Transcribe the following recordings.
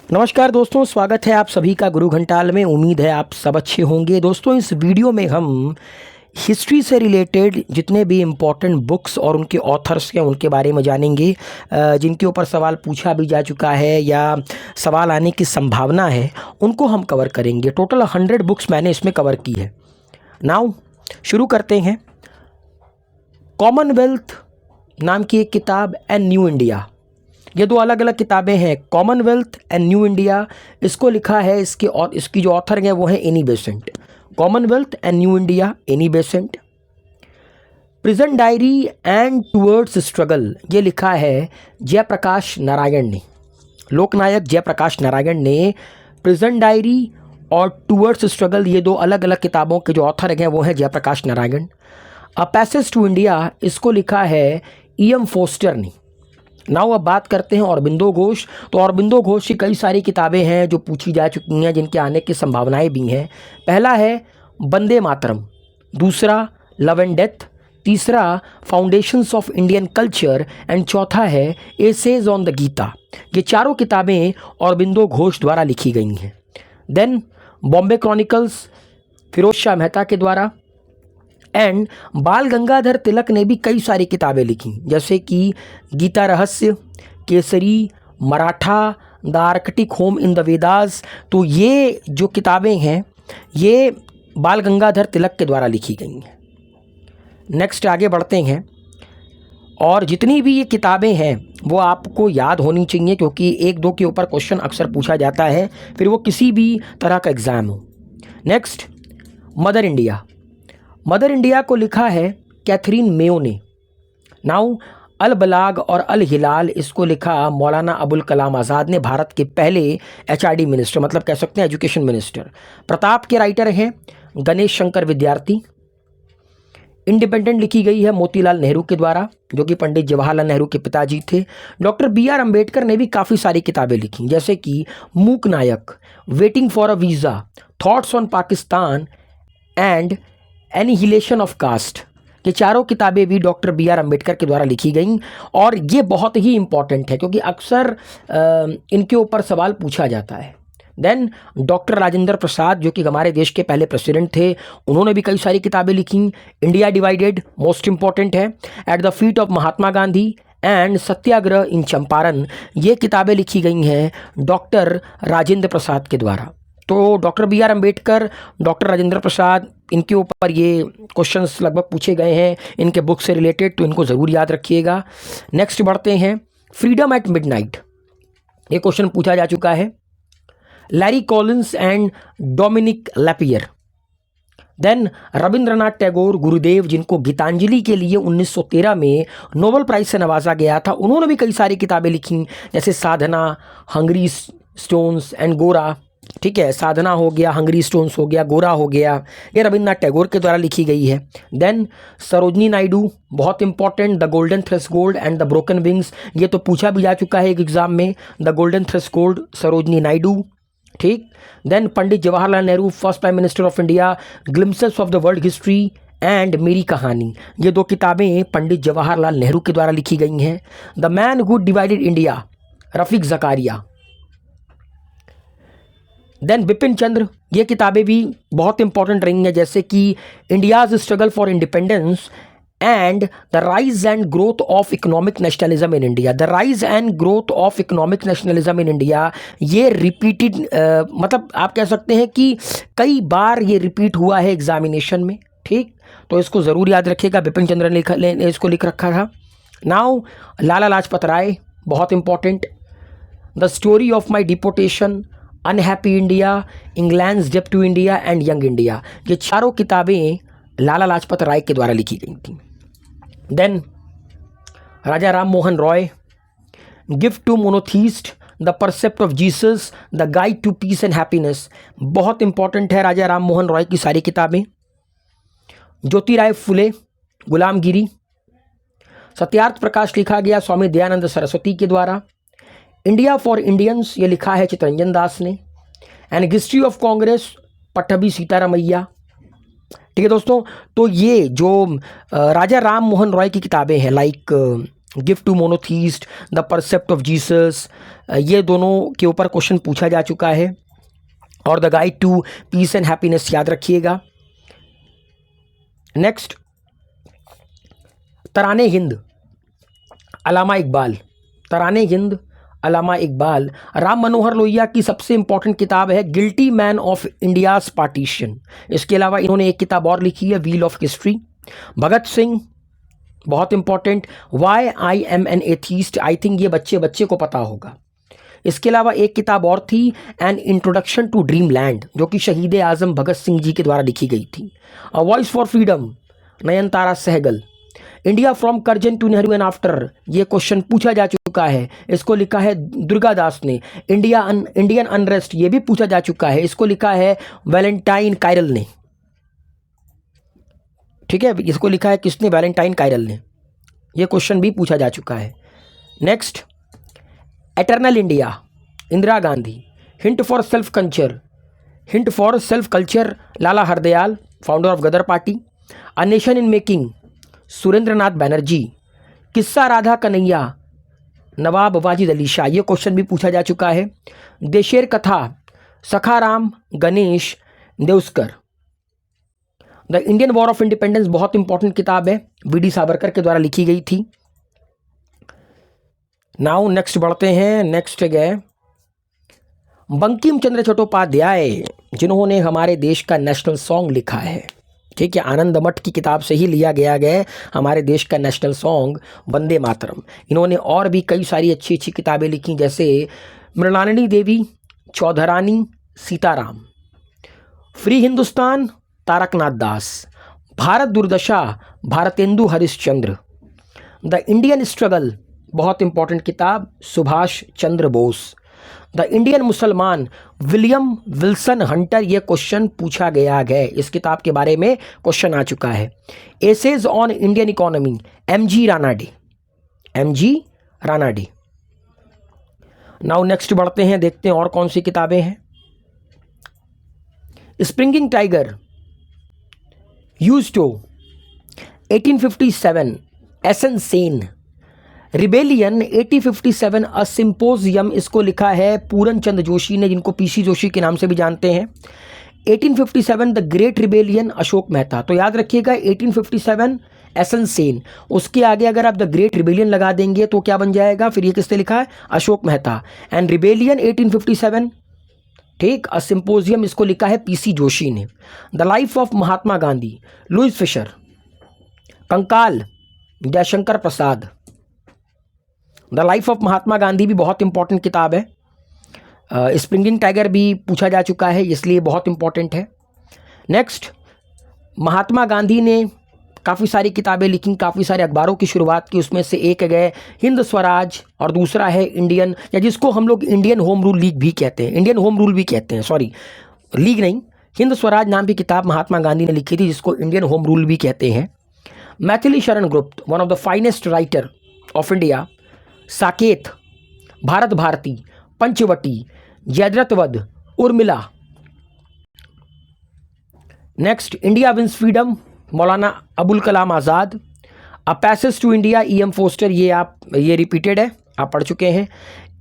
नमस्कार दोस्तों, स्वागत है आप सभी का गुरु घंटाल में। उम्मीद है आप सब अच्छे होंगे। दोस्तों, इस वीडियो में हम हिस्ट्री से रिलेटेड जितने भी इम्पोर्टेंट बुक्स और उनके ऑथर्स हैं उनके बारे में जानेंगे, जिनके ऊपर सवाल पूछा भी जा चुका है या सवाल आने की संभावना है, उनको हम कवर करेंगे। टोटल 100 बुक्स मैंने इसमें कवर की है। नाउ शुरू करते हैं। कॉमनवेल्थ नाम की एक किताब एंड न्यू इंडिया, ये दो अलग अलग किताबें हैं। कॉमनवेल्थ एंड न्यू इंडिया, इसको लिखा है इसकी जो ऑथर है वो है Annie Besant. Commonwealth and new India, Annie Besant. Prison diary and towards struggle, ये लिखा है जयप्रकाश नारायण ने। लोकनायक जयप्रकाश नारायण ने प्रिजन डायरी और टूवर्ड्स स्ट्रगल, ये दो अलग अलग किताबों के जो ऑथर हैं वो हैं Jayaprakash Narayan. A passage to India, इसको लिखा है E.M. फोस्टर ने। नाउ अब बात करते हैं औरबिंदो घोष। तो औरबिंदो घोष की कई सारी किताबें हैं जो पूछी जा चुकी हैं, जिनके आने की संभावनाएं भी हैं। पहला है वंदे मातरम, दूसरा लव एंड डेथ, तीसरा foundations of Indian culture and चौथा है एसेज ऑन द गीता। ये चारों किताबें औरबिंदो घोष द्वारा लिखी गई हैं। देन बॉम्बे क्रॉनिकल्स, फिरोज शाह मेहता के द्वारा। एंड बाल गंगाधर तिलक ने भी कई सारी किताबें लिखी, जैसे कि गीता रहस्य, Kesari, Maratha, the Arctic home in the Vedas. तो ये जो किताबें हैं ये बाल गंगाधर तिलक के द्वारा लिखी गई हैं। नेक्स्ट आगे बढ़ते हैं। और जितनी भी ये किताबें हैं वो आपको याद होनी चाहिए, क्योंकि एक दो के ऊपर क्वेश्चन अक्सर पूछा जाता है, फिर वो किसी भी तरह का एग्ज़ाम हो। Next mother India. Mother India को लिखा है कैथरीन मेयो ने। नाउ अल बलाग और अल हिलाल, इसको लिखा मौलाना अबुल कलाम आज़ाद ने, भारत के पहले HRD मिनिस्टर, मतलब कह सकते हैं एजुकेशन मिनिस्टर। प्रताप के राइटर हैं गणेश शंकर विद्यार्थी। इंडिपेंडेंट लिखी गई है मोतीलाल नेहरू के द्वारा, जो कि पंडित जवाहरलाल नेहरू के पिताजी थे। डॉक्टर BR अम्बेडकर ने भी काफ़ी सारी किताबें लिखी, जैसे कि Mook Nayak, waiting for a visa, thoughts on Pakistan and annihilation of caste. ये चारों किताबें भी डॉक्टर BR अम्बेडकर के द्वारा लिखी गई, और ये बहुत ही इम्पॉर्टेंट है क्योंकि अक्सर इनके ऊपर सवाल पूछा जाता है। देन डॉक्टर राजेंद्र प्रसाद, जो कि हमारे देश के पहले प्रेसिडेंट थे, उन्होंने भी कई सारी किताबें लिखी। इंडिया डिवाइडेड मोस्ट इम्पॉर्टेंट है, at the feet of Mahatma Gandhi and Satyagraha in Champaran, ये किताबें लिखी गई हैं डॉक्टर राजेंद्र प्रसाद के द्वारा। तो doctor BR Ambedkar, doctor Rajendra Prasad, इनके ऊपर ये क्वेश्चंस लगभग पूछे गए हैं इनके बुक से रिलेटेड, तो इनको ज़रूर याद रखिएगा। नेक्स्ट बढ़ते हैं। फ्रीडम एट मिडनाइट, ये क्वेश्चन पूछा जा चुका है। Larry Collins and Dominique Lapierre. Then Rabindranath Tagore, Gurudev, जिनको गीतांजलि के लिए 1913 में नोबेल प्राइज़ से नवाजा गया था, उन्होंने भी कई सारी किताबें लिखी, जैसे साधना, हंगरी स्टोन्स एंड गोरा। ठीक है, साधना हो गया, हंगरी स्टोन्स हो गया, गोरा हो गया, ये रविंद्रनाथ टैगोर के द्वारा लिखी गई है। देन सरोजनी नायडू, बहुत important, the golden threshold and the broken wings, ये तो पूछा भी जा चुका है एक एग्जाम में, the golden threshold, Sarojini Naidu. ठीक। Then Pandit Jawaharlal Nehru, first prime minister of India, glimpses of the world history and Meri Kahani, ये दो किताबें पंडित जवाहरलाल नेहरू के द्वारा लिखी गई हैं। The man who divided India, Rafiq Zakaria. Then Bipin Chandra, ये किताबें भी बहुत इंपॉर्टेंट रही हैं, जैसे कि India's struggle for independence and the rise and growth of economic nationalism in India. The rise and growth of economic nationalism in India, ये रिपीटेड, मतलब आप कह सकते हैं कि कई बार ये रिपीट हुआ है एग्जामिनेशन में। ठीक, तो इसको ज़रूर याद रखिएगा, बिपिन चंद्र ने इसको लिख रखा था। नाउ लाला लाजपत राय, बहुत important, the story of my deportation, unhappy India, England's डेब्ट to India and young India, ये चारों किताबें लाला लाजपत राय के द्वारा लिखी गई थी। Then Raja Ram Mohan Roy, gift to monotheist, the precept of Jesus, the guide to peace and happiness, बहुत इंपॉर्टेंट है राजा राम मोहन रॉय की सारी किताबें। ज्योतिराव फुले, गुलामगिरी। सत्यार्थ प्रकाश लिखा गया स्वामी दयानंद सरस्वती के द्वारा। इंडिया फॉर इंडियंस, ये लिखा है चितरंजन दास ने। And history of Congress, Pattabhi Sitaramayya. ठीक है दोस्तों, तो ये जो राजा राम मोहन रॉय की किताबें हैं, like gift to monotheist, the precept of Jesus, ये दोनों के ऊपर क्वेश्चन पूछा जा चुका है। और the guide to peace and happiness याद रखिएगा। नेक्स्ट, तराने हिंद, अलामा इकबाल। तराने हिंद, अलामा इकबाल। राम मनोहर लोहिया की सबसे इंपॉर्टेंट किताब है guilty man of India's partition. इसके अलावा इन्होंने एक किताब और लिखी है, wheel of history. Bhagat Singh, बहुत important, why I am an atheist. I think ये बच्चे बच्चे को पता होगा। इसके अलावा एक किताब और थी, an introduction to dreamland, जो कि शहीद आजम भगत सिंह जी के द्वारा लिखी गई थी। A voice for freedom, Nayantara Sahgal. India from Curzon to Nehru and after, ये क्वेश्चन पूछा जा चुका है, इसको लिखा है दुर्गा दास ने। इंडियन अनरेस्ट, ये भी पूछा जा चुका है, इसको लिखा है वैलेंटाइन कायरल ने। ठीक है, इसको लिखा है किसने? वैलेंटाइन कायरल ने। ये क्वेश्चन भी पूछा जा चुका है। Next, eternal India, Indira Gandhi. Hint for self culture, hint for self culture, Lala Hardayal, founder of Ghadar party. A nation in making, Surendra Nath Banerjee. Kissa Radha Kanhaiya, नवाब वाजिद अली शाह, ये क्वेश्चन भी पूछा जा चुका है। देशेर कथा, Sakharam Ganesh Deuskar. The Indian war of independence, बहुत इंपॉर्टेंट किताब है, वीडी सावरकर के द्वारा लिखी गई थी। नाउ नेक्स्ट बढ़ते हैं। नेक्स्ट गए बंकिम चंद्र चट्टोपाध्याय, जिन्होंने हमारे देश का नेशनल सॉन्ग लिखा है। ठीक है, आनंद मठ की किताब से ही लिया गया हमारे देश का नेशनल सॉन्ग वंदे मातरम। इन्होंने और भी कई सारी अच्छी अच्छी किताबें लिखी, जैसे मृणालिनी देवी, चौधरानी सीताराम, फ्री हिंदुस्तान, तारकनाथ दास, भारत दुर्दशा, Bharatendu Harishchandra, the Indian struggle, बहुत इंपॉर्टेंट किताब, सुभाष चंद्र बोस, द इंडियन मुसलमान, विलियम विल्सन हंटर। ये क्वेश्चन पूछा गया है, इस किताब के बारे में क्वेश्चन आ चुका है। Essays on Indian economy, MG Ranade, MG Ranade. Now next बढ़ते हैं, देखते हैं और कौन सी किताबें हैं। स्प्रिंगिंग टाइगर, यूस्टो, 1857, SN Sen. Rebellion 1857, a symposium, इसको लिखा है पूरन चंद जोशी ने, जिनको पीसी जोशी के नाम से भी जानते हैं। 1857, the great rebellion, Ashok Mehta. तो याद रखिएगा 1857 एसन सेन, उसके आगे अगर आप द ग्रेट रिबेलियन लगा देंगे तो क्या बन जाएगा? फिर ये किसने लिखा है? अशोक मेहता। एंड रिबेलियन 1857, ठीक, अ सिंपोजियम, इसको लिखा है पीसी जोशी ने। The life of Mahatma Gandhi, Louis Fischer. Kankal, Jaishankar Prasad. The life of Mahatma Gandhi भी बहुत इंपॉर्टेंट किताब है। स्प्रिंगिंग टाइगर भी पूछा जा चुका है, इसलिए बहुत इंपॉर्टेंट है। नेक्स्ट, महात्मा गांधी ने काफ़ी सारी किताबें लिखी, काफ़ी सारे अखबारों की शुरुआत की, उसमें से एक है हिंद स्वराज और दूसरा है इंडियन, या जिसको हम लोग इंडियन होम रूल लीग भी कहते हैं, इंडियन होम रूल भी कहते हैं, सॉरी लीग नहीं, हिंद स्वराज नाम की किताब महात्मा गांधी ने लिखी थी, जिसको इंडियन होम रूल भी कहते हैं। Maithili Sharan Gupt, one of the finest writer of India. Saket, Bharat Bharati, Panchavati, Jayadrath Vadh, Urmila. Next, India wins freedom, Maulana Abul Kalam Azad. A passage to India, E M. Forster, ये रिपीटेड है, आप पढ़ चुके हैं।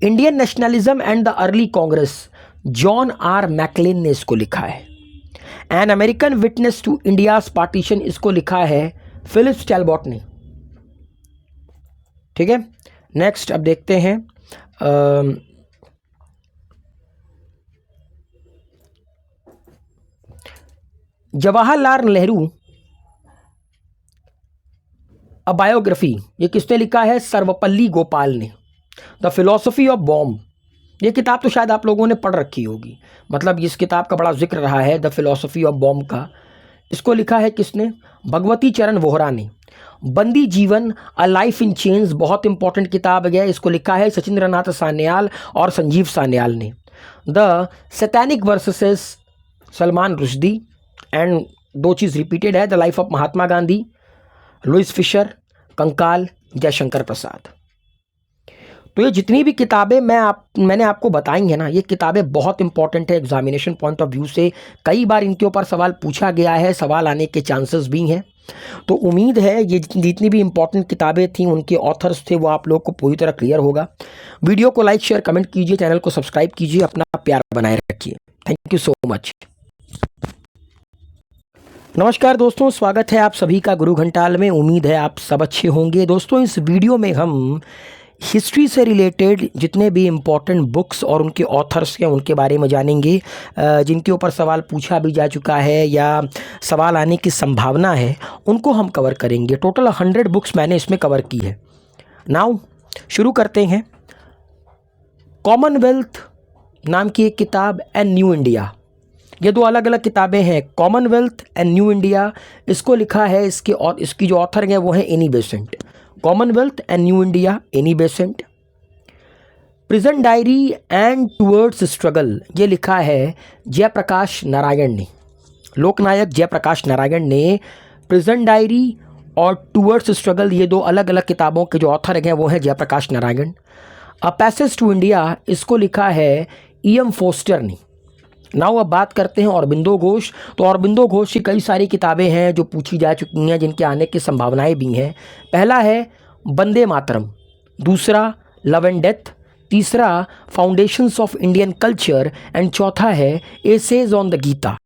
Indian nationalism and the early Congress, John R McLane ने इसको लिखा है। An American witness to India's partition, इसको लिखा है फिलिप्स टैलबॉट ने। ठीक है, नेक्स्ट अब देखते हैं जवाहरलाल नेहरू, अ बायोग्राफी, ये किसने लिखा है? सर्वपल्ली गोपाल ने। द फिलॉसफी ऑफ बॉम्ब, ये किताब तो शायद आप लोगों ने पढ़ रखी होगी, मतलब इस किताब का बड़ा जिक्र रहा है, द फिलॉसफी ऑफ बॉम्ब का। इसको लिखा है किसने? भगवती चरण वोहरा ने। बंदी जीवन, अ लाइफ इन चेंज, बहुत इंपॉर्टेंट किताब है, इसको लिखा है सचिंद्र नाथ सान्याल और संजीव सान्याल ने। The satanic verses Salman Rushdie, and दो चीज़ रिपीटेड है, the life of Mahatma Gandhi, Louis Fischer, Kankal, Jaishankar प्रसाद। तो ये जितनी भी किताबें मैंने आपको बताई हैं ना, ये किताबें बहुत इंपॉर्टेंट है एग्जामिनेशन पॉइंट ऑफ व्यू से। कई बार इनके ऊपर सवाल पूछा गया है, सवाल आने के चांसेस भी हैं। तो उम्मीद है ये जितनी भी इंपॉर्टेंट किताबें थी, उनके ऑथर्स थे, वो आप लोग को पूरी तरह क्लियर होगा। वीडियो को लाइक शेयर कमेंट कीजिए, चैनल को सब्सक्राइब कीजिए, अपना प्यार बनाए रखिए। Thank you so much. नमस्कार दोस्तों, स्वागत है आप सभी का गुरु घंटाल में। उम्मीद है आप सब अच्छे होंगे। दोस्तों, इस वीडियो में हम हिस्ट्री से रिलेटेड जितने भी इम्पोर्टेंट बुक्स और उनके ऑथर्स हैं उनके बारे में जानेंगे, जिनके ऊपर सवाल पूछा भी जा चुका है या सवाल आने की संभावना है, उनको हम कवर करेंगे। टोटल 100 बुक्स मैंने इसमें कवर की है। नाउ शुरू करते हैं। कॉमनवेल्थ नाम की एक किताब एंड न्यू इंडिया, ये दो अलग अलग किताबें हैं। कॉमनवेल्थ एंड न्यू इंडिया, इसको लिखा है इसकी जो ऑथर हैं वो हैं Annie Besant. Commonwealth and new India, Annie Besant. Prison diary and towards struggle, ये लिखा है जयप्रकाश नारायण ने। लोकनायक जयप्रकाश नारायण ने प्रिजन डायरी और टूवर्ड्स स्ट्रगल, ये दो अलग अलग किताबों के जो ऑथर हैं वो हैं Jayaprakash Narayan. A passage to India, इसको लिखा है E.M. फोस्टर ने। नाउ अब बात करते हैं औरबिंदो घोष। तो औरबिंदो घोष की कई सारी किताबें हैं जो पूछी जा चुकी हैं, जिनके आने की संभावनाएं भी हैं। पहला है वंदे मातरम, दूसरा लव एंड डेथ, तीसरा foundations of Indian culture and चौथा है एसेज ऑन द गीता।